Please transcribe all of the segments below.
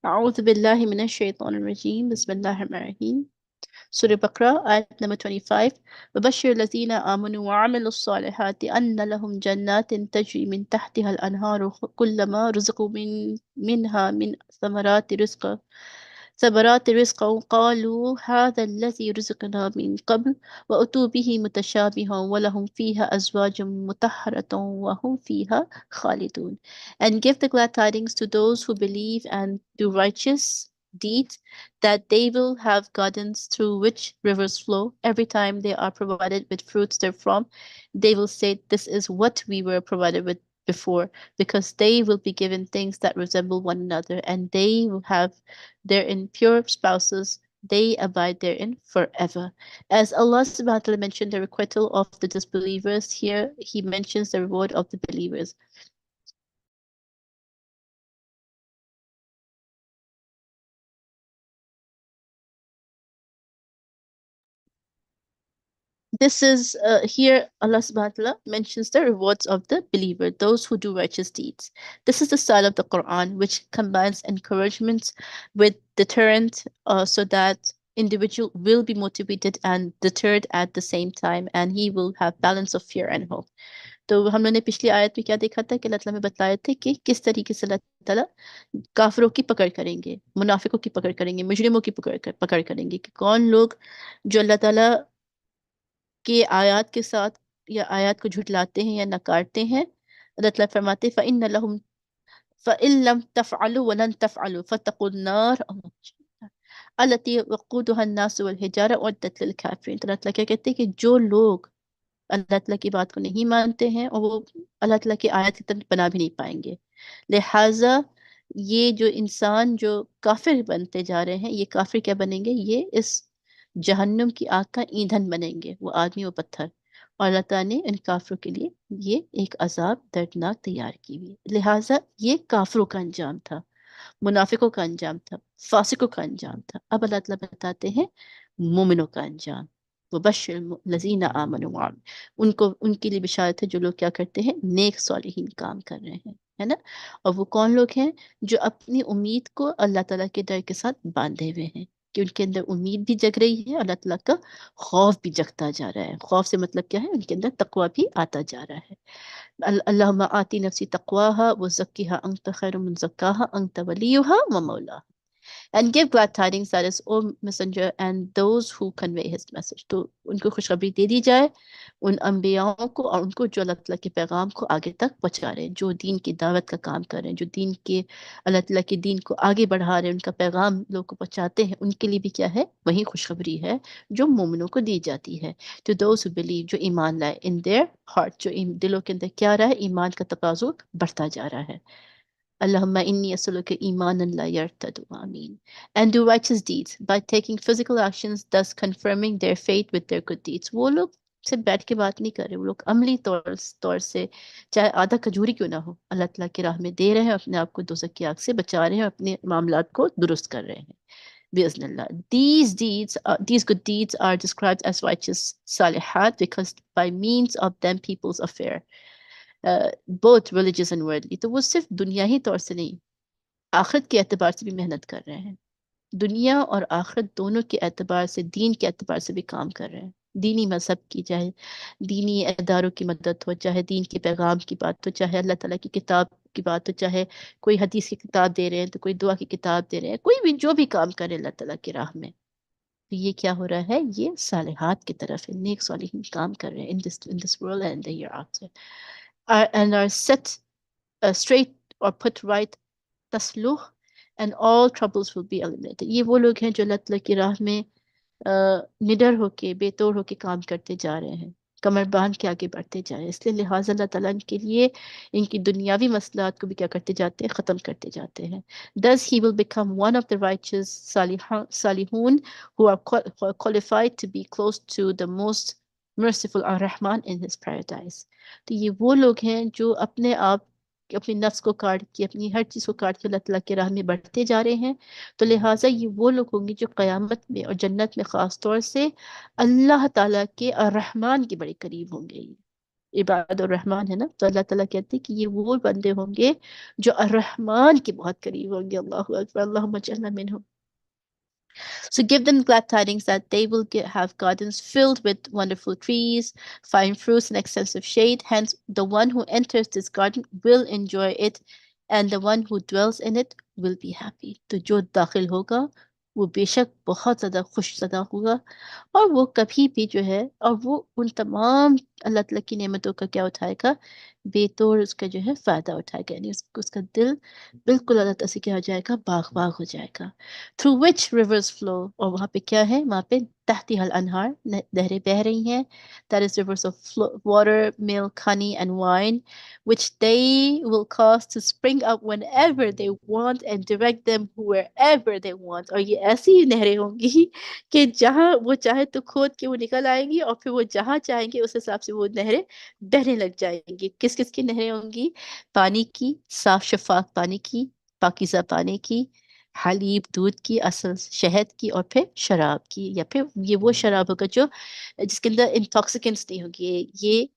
أعوذ بالله من الشيطان الرجيم بسم الله الرحمن الرحيم سورة بقرة آية number 25 وبشر الذين آمنوا وعملوا الصالحات أن لهم جنات تجري من تحتها الأنهار كلما رزقوا منها من ثمرات رزقا قالوا هذا الذي رزقنا من قبل وأتوا به متشابها ولهم فيها أزواج مطهرة وهم فيها خالدون. And give the glad tidings to those who believe and do righteous deeds, that they will have gardens through which rivers flow. Every time they are provided with fruits therefrom, they will say, this is what we were provided with before, because they will be given things that resemble one another, and they will have therein pure spouses. They abide therein forever. As Allah subhanahu wa ta'ala mentioned the requital of the disbelievers, here He mentions the reward of the believers. This is here Allah subhanahu wa ta'ala mentions the rewards of the believer, those who do righteous deeds. This is the style of the Quran which combines encouragement with deterrent, so that individual will be motivated and deterred at the same time, and he will have balance of fear and hope. तो हम लोगों ने पिछली आयत में क्या देखा था कि अल्लाह ताला में बताए थे कि किस तरीके से अल्लाह ताला काफिरों की पकड़ करेंगे, मुनाफिकों की पकड़ करेंगे, मुजरिमों की पकड़ करेंगे कि कौन लोग जो अल्लाह ताला के आयत के साथ या आयत को झुठलाते हैं या नकारते हैं। अल्लाह ताला फरमाते फ़इन्न लहुम फ़इन लम तफ़अलु वलन तफ़अलु फ़त्तक़ुन नार अल्लती वक़ूदुहा अन्नास वल हिजारा उद्दत लिल काफ़िरीन। तो अल्लाह ताला क्या कहते हैं कि जो लोग अल्लाह ताला की बात को नहीं मानते हैं और वो अल्लाह ताला की आयत की तरफ बना भी नहीं पाएंगे, लिहाजा ये जो इंसान जो काफिर बनते जा रहे हैं, ये काफिर क्या बनेंगे, ये इस जहन्नुम की आग का ईंधन बनेंगे, वो आदमी वो पत्थर। और अल्लाह ताला ने इन काफिरों के लिए ये एक अजाब दर्दनाक तैयार की हुई है। लिहाजा ये काफिरों का अंजाम था, मुनाफिकों का अंजाम था, फासिकों का अंजाम था। अब अल्लाह ताला बताते हैं मोमिनों का अंजाम। वो बशर लजीना आमनु उनको, उनके लिए बिशारत है जो लोग क्या करते हैं, नेक सॉलिहीन काम कर रहे हैं, है ना। और वो कौन लोग हैं, जो अपनी उम्मीद को अल्लाह ताला के डर के साथ बांधे हुए हैं, कि उनके अंदर उम्मीद भी जग रही है, अल्लाह ताला का खौफ भी जगता जा रहा है। खौफ से मतलब क्या है, उनके अंदर तकवा भी आता जा रहा है। अल्लाहुम्मा आती नफ्सी तक़वाहा व ज़क्किहा अंत खैरु मन ज़क्काहा अंत वलियुहा व मौलाहा। And give glad tidings, that is, O messenger, and those who convey his message. तो उनको खुशखबरी दे दी जाए, उन अम्बियाओं को और उनको जो अल्लाह ताला के पैगाम को आगे तक पहुंचा रहे हैं, जो दीन की दावत का काम कर रहे हैं, जो दीन के अल्लाह ताला के दीन को आगे बढ़ा रहे हैं, उनका पैगाम लोगों को पहुंचाते हैं, उनके लिए भी क्या है, वही खुशखबरी है जो मोमिनों को दी जाती है। तो दोज हु बिलीव, जो ईमान लाए, इन देयर हार्ट, जो दिलों के अंदर क्या रहा है, ईमान का तकाजो बढ़ता जा रहा है। Allahumma inni as'aluka imanan la yartadu. Ameen. And do righteous deeds by taking physical actions, thus confirming their faith with their good deeds. वो लोग सिर्फ बैठ के बात नहीं कर रहे, वो लोग अमली तौर से, चाहे आधा खजूरी क्यों ना हो, अल्लाह ताला की राह में दे रहे हैं, अपने आप को दोज़ख की आग से बचा रहे हैं, अपने मामलात को दुरुस्त कर रहे हैं बिइज़्निल्लाह। These good deeds are described as righteous salihat because by means of them people's affair, both religious and worldly, तो वो सिर्फ दुनिया ही तौर से नहीं, आखिरत के एतबार से भी मेहनत कर रहे हैं। दुनिया और आखिरत दोनों के एतबार से, दीन के एतबार से भी काम कर रहे हैं। दीनी मजहब की, चाहे दीनी इदारों की मदद हो, चाहे दीन के पैगाम की बात हो, चाहे अल्लाह ताला की किताब की बात हो, चाहे कोई हदीस की किताब दे रहे हैं तो कोई दुआ की किताब दे रहे हैं, कोई भी जो भी काम करे अल्लाह ताला की राह में, तो ये क्या हो रहा है, ये सालिहात की तरफ है, नेक सालिहीन काम कर रहे हैं in this world and the hereafter, and are set straight or put right, तस्लुह, and all troubles will be eliminated. ये वो लोग हैं जो अल्लाह ताला की राह में निडर होके, बेतौर होके काम करते जा रहे हैं, कमर बांध के आगे बढ़ते जा रहे हैं। इसलिए लिहाजा अल्लाह ताला इनके लिए इनकी दुनियावी मसलात को भी क्या करते जाते हैं, ख़त्म करते जाते हैं। Thus he will become one of the righteous salihun who are qualified to be close to the most merciful ar-Rahman in his paradise. तो ये वो लोग हैं जो अपने आप, अपनी नफ्स को काट के, अपनी हर चीज़ को काट के अल्लाह ताला की राह में बढ़ते जा रहे हैं। तो लिहाजा ये वो लोग होंगे जो क़यामत में और जन्नत में ख़ास तौर से अल्लाह ताला के रहमान के बड़े करीब होंगे। इबादुर रहमान है ना, तो अल्लाह ताला कहते हैं कि ये वो बंदे होंगे जो अर रहमान के बहुत करीब होंगे। अल्लाहु अकबर, अल्लाहुम्मा जअलना मिनहुम। So give them glad tidings that they will have gardens filled with wonderful trees, fine fruits, and extensive shade. Hence, the one who enters this garden will enjoy it, and the one who dwells in it will be happy. तो जो दाखिल होगा वो बेशक बहुत ज़्यादा खुश सदा होगा, और वो कभी भी जो है, और वो उन तमाम अल्लाह ताला की नेमतों का क्या उठाएगा, बेतौर उसका जो है फ़ायदा उठाएगा, यानी उसका दिल बिल्कुल अल्लाह ताला से क्या हो जाएगा, बाग बाग हो जाएगा। थ्रू विच रिवर्स फ्लो, और वहाँ पे क्या है, वहाँ पे तहती हल अनहार, नहरें बह रही हैं, that is reverse of water, milk, honey and wine, which they will cause to spring up whenever they want and direct them wherever they want। और ये ऐसी नहरें होंगी कि जहाँ वो चाहे तो खोद के वो निकल आएंगी, और फिर वो जहाँ चाहेंगे उस हिसाब से वो नहरें बहने लग जाएंगी। किस किस की नहरें होंगी, पानी की, साफ शफाफ पानी की, पाकीज़ा पानी की, हलीब दूध की, असल शहद की, और फिर शराब की, या फिर ये वो शराब होगा जो जिसके अंदर इंटॉक्सिकेंट्स नहीं होंगे, ये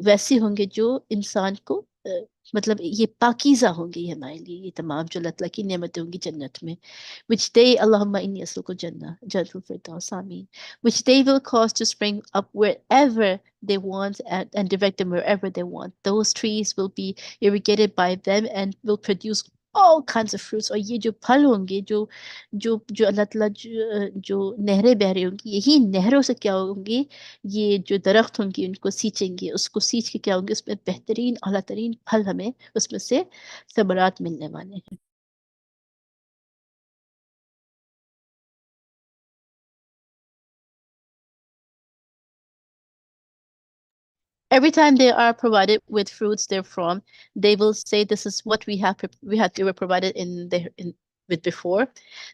वैसे होंगे जो इंसान को मतलब ये पाकीज़ा होंगे, ये हमारे लिए ये तमाम जो अल्लाह ताला की नेमतें होंगी जन्नत में, which they Allahumma inni as'aluka jannah jannatul firdaus आमीन, which they will cause to spring up wherever they want, and direct them wherever they want। Those trees will be irrigated by them and will produce all kinds of fruits। और ये जो फल होंगे, जो जो जो अल्लाह ताला जो नहरें बह रही होंगी, यही नहरों से क्या होंगी, ये जो दरख्त होंगी उनको सींचेंगे, उसको सींच के क्या होंगे, उसमें बेहतरीन आला तरीन फल हमें उसमें से सबरात मिलने वाले हैं। Every time they are provided with fruits therefrom, they will say, "This is what we were provided in with before."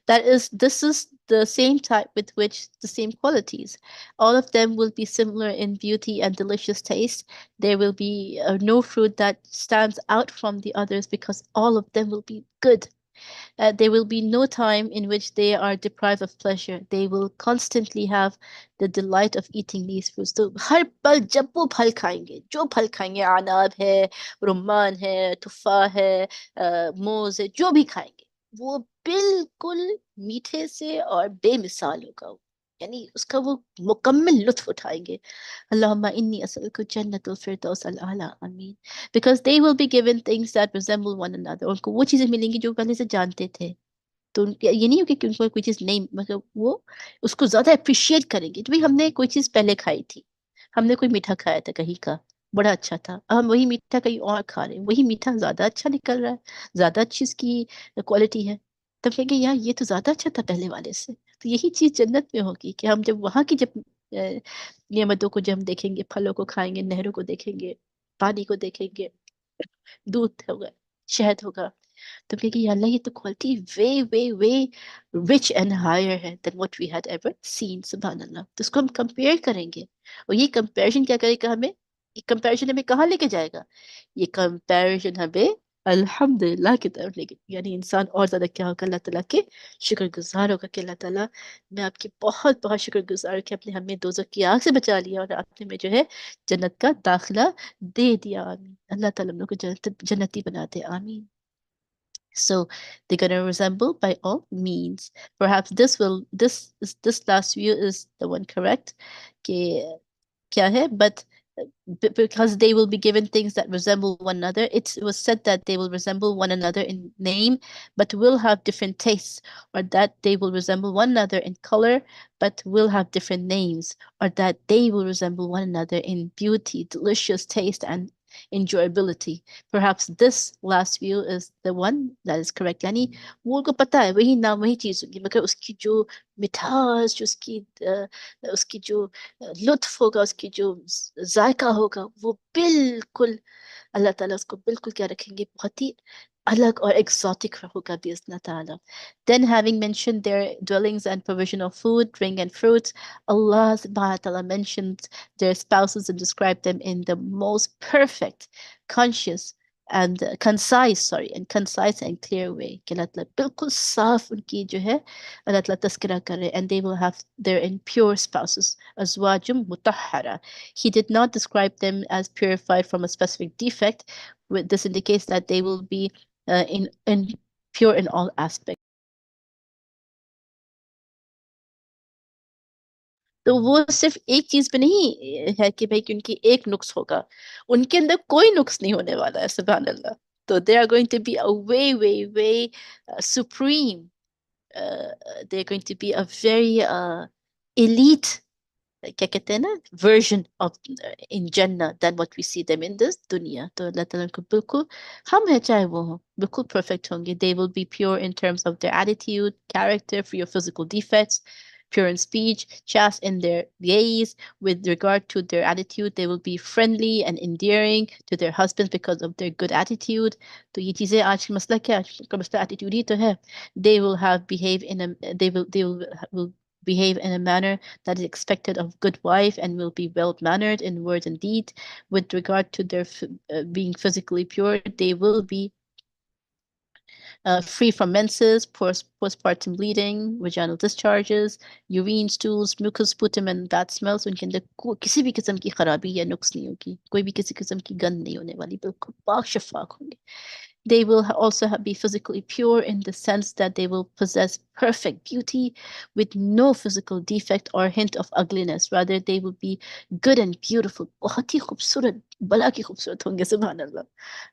That is, this is the same type with which the same qualities. All of them will be similar in beauty and delicious taste. There will be no fruit that stands out from the others because all of them will be good. There will be no time in which they are deprived of pleasure. They will constantly have the delight of eating these fruits. तो हर पल जब वो फल खाएंगे, जो फल खाएंगे, अनाब है, रुम्मान है, तुफा है, मोज है, जो भी खाएंगे, वो बिल्कुल मीठे से और बेमिसाल होगा, यानी उसका वो मुकम्मल लुत्फ उठाएंगे। अल्लाहुम्मा इन्नी अस्अलुका जन्नतुल फिरदौस अल आला आमीन। Because they will be given things that resemble one another। उनको वो चीजें मिलेंगी जो पहले से जानते थे। तो ये नहीं हो कि उनको कोई चीज नहीं, मतलब वो उसको ज्यादा अप्रिशिएट करेंगे। तो भाई हमने कोई चीज पहले खाई थी, हमने कोई मीठा खाया था कहीं का, बड़ा अच्छा था, अब हम वही मीठा कहीं और खा रहे हैं, वही मीठा ज्यादा अच्छा निकल रहा है, ज्यादा अच्छी इसकी क्वालिटी है। तब कहेंगे यार ये तो ज्यादा अच्छा था पहले वाले से। तो यही चीज जन्नत में होगी कि हम जब वहां की जब नियमतों को जब हम देखेंगे, फलों को खाएंगे, नहरों को देखेंगे, पानी को देखेंगे, दूध होगा, शहद होगा, तो कहेंगे या अल्लाह ये तो quality way way way rich and higher है then what we had ever seen. सुभान अल्लाह। तो इसको हम कंपेयर करेंगे, और ये कंपैरिजन क्या करेगा हमें, ये कंपैरिजन हमें कहाँ लेके जाएगा, ये कंपैरिजन हमें अल्हम्दुलिल्लाह की तरफ लेके, यानी इंसान और ज्यादा क्या होगा, अल्लाह ताला के शुक्रगुजार होगा कि अल्लाह ताला मैं आपकी बहुत बहुत शुक्रगुजार हूं कि आपने हमें दोजख की आग से बचा लिया, और आपने हमें जो है जन्नत का दाखिला दे दिया। आमीन। अल्लाह ताला हम लोग को जन्नती बना दे। आमीन। So they're gonna resemble by all means. Perhaps this last view is the one correct. कि क्या है, but because they will be given things that resemble one another, it was said that they will resemble one another in name, but will have different tastes, or that they will resemble one another in color, but will have different names, or that they will resemble one another in beauty, delicious taste, and enjoyability। Perhaps this last view is the one that is correct। यानी वो उनको पता है वही नाम वही चीज होगी, मगर उसकी जो मिठास, जो उसकी जो लुत्फ होगा, उसकी जो जायका होगा, वो बिल्कुल अल्लाह ताला उसको बिल्कुल क्या रखेंगे, बहुत ही अलग और exotic होगा बिइज़्निल्लाह ताला। Then having mentioned their dwellings and provision of food, drink and fruits, Allah subhanahu wa ta'ala mentioned their spouses and described them in the most perfect, conscious and concise, sorry, and concise and clear way कि अल्लाह ताला बिल्कुल साफ उनकी जो है अल्लाह ताला तस्करा करे, and they will have their impure spouses azwajum mutahhara. He did not describe them as purified from a specific defect. This indicates that they will be in pure in all aspects. तो वो सिर्फ एक चीज पे नहीं है कि भाई कि उनकी एक नुक्स होगा, उनके अंदर कोई नुक्स नहीं होने वाला है, सुभान अल्लाह. तो they are going to be a way supreme, they're going to be a very elite, क्या कहते हैं ना, version of in Jannah than what we see them in this dunya. तो अल्लाह ताला को बिल्कुल हम है चाहे वो हो बिल्कुल perfect होंगे. They will be pure in terms of their attitude, character, free of physical defects, pure in speech, chaste in their gaze. With regard to their attitude, they will be friendly and endearing to their husbands because of their good attitude. तो ये चीजें आज का मसला क्या है? आज का मसला attitude ही तो है. They will have behave in a they will behave in a manner that is expected of good wife and will be well mannered in word and deed. With regard to their being physically pure, they will be free from menses, postpartum bleeding, vaginal discharges, urine, stools, mucus, sputum, and bad smells. उनके अंदर किसी भी किस्म की खराबी या नुक्स नहीं होगी, कोई भी किसी किस्म की गंद नहीं होने वाली, बिल्कुल पाक शफाक होंगे. They will also be physically pure in the sense that they will possess perfect beauty with no physical defect or hint of ugliness. Rather, they will be good and beautiful. बहुत ही खूबसूरत, बला की खूबसूरत होंगे, सुभान अल्लाह.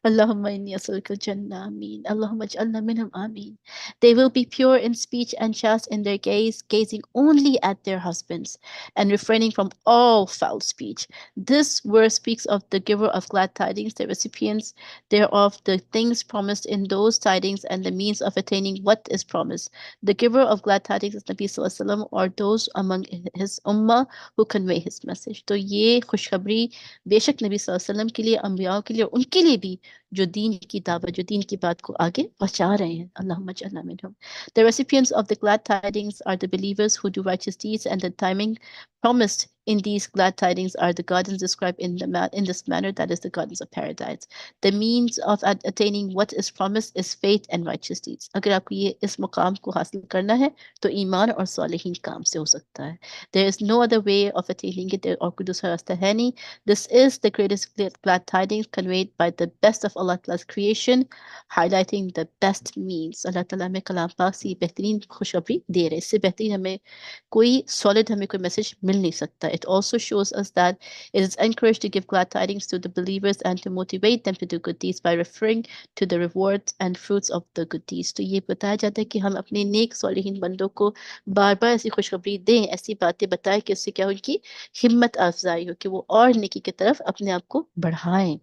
Allahumma inni as'aluka al-jannah, ameen. Allahumma ij'alna minhum, ameen. They will be pure in speech and chaste in their gaze, gazing only at their husbands and refraining from all foul speech. This verse speaks of the giver of glad tidings, the recipients thereof, the things promised in those tidings, and the means of attaining what is promised. The giver of glad tidings is Nabi Sallallahu Alaihi Wasallam, or those among his ummah who convey his message. तो ये खुशखबरी बेशक नबी सल्लल्लाहु अलैहि वसल्लम के लिए, अंबियाओं के लिए, उनके लिए भी जो दीन की दावत, जो दीन की बात को आगे पहुंचा रहे हैं. अल्लाहुम्मा जअलना मिनहुम. The recipients of the glad tidings are the believers who do righteous deeds, and the timing promised in these glad tidings are the gardens described in this manner, that is the gardens of paradise. The means of attaining what is promised is faith and righteous deeds. अगर आपको ये इस मुकाम को हासिल करना है तो ईमान और सालिहीन काम से हो सकता है. There is no other way of attaining it, और कोई दूसरा रास्ता है नहीं. This is the greatest glad tidings conveyed by the best of Allah Ta'ala's creation, highlighting the best means. अल्लाह ताला हमें कलाम पाक से बेहतरीन खुशखबरी दे रहे. इससे बेहतरीन हमें कोई solid हमें कोई message मिल नहीं सकता. It also shows us that it is encouraged to give glad tidings to the believers and to motivate them to do good deeds by referring to the rewards and fruits of the good deeds. तो ये बताया जाता है कि हम अपने नेक सालिहीन बंदों को बार बार ऐसी खुशखबरी दें, ऐसी बातें बताएं कि उससे क्या हो, उनकी हिम्मत अफजाई हो, कि वो और नेकी की तरफ अपने आप को बढ़ाएं.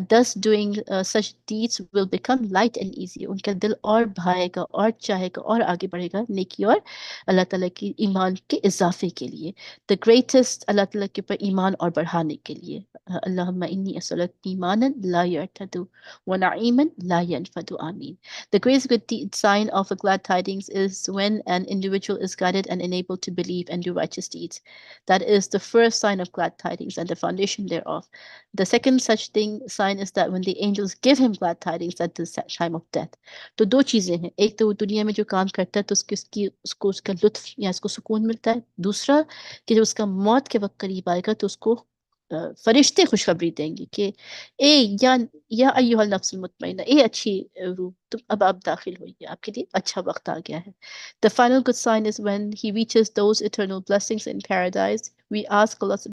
Thus doing such deeds will become light and easy. उनका दिल और भाएगा और चाहेगा और आगे बढ़ेगा नेकी और अल्लाह ताला की ईमान के इजाफे के लिए. The greatest अल्लाह ताला के ऊपर ईमान और बढ़ाने के लिए. Allahumma inni as'aluka imanan la yartadu wa na'iman la yanfadu. Ameen. The greatest good sign of a glad tidings is when an individual is guided and enabled to believe and do righteous deeds. That is the first sign of glad tidings and the foundation thereof. The second such sign is that when the angels give him glad tidings at the time of death. तो दो चीजें हैं, एक तो वो दुनिया में जो काम करता है तो उसको उसका लुत्फ या उसको सुकून मिलता है. दूसरा कि जब उसका मौत के वक्त करीब आएगा तो उसको फरिश्ते खुशखबरी देंगे कि ए या अय्युहल नफ्सुल मुतमइन्ना, ए अच्छी रूह, तुम अब आप दाखिल होइए, आपके लिए अच्छा वक्त आ गया है. The final good sign is when he reaches those eternal blessings in paradise. We ask Allah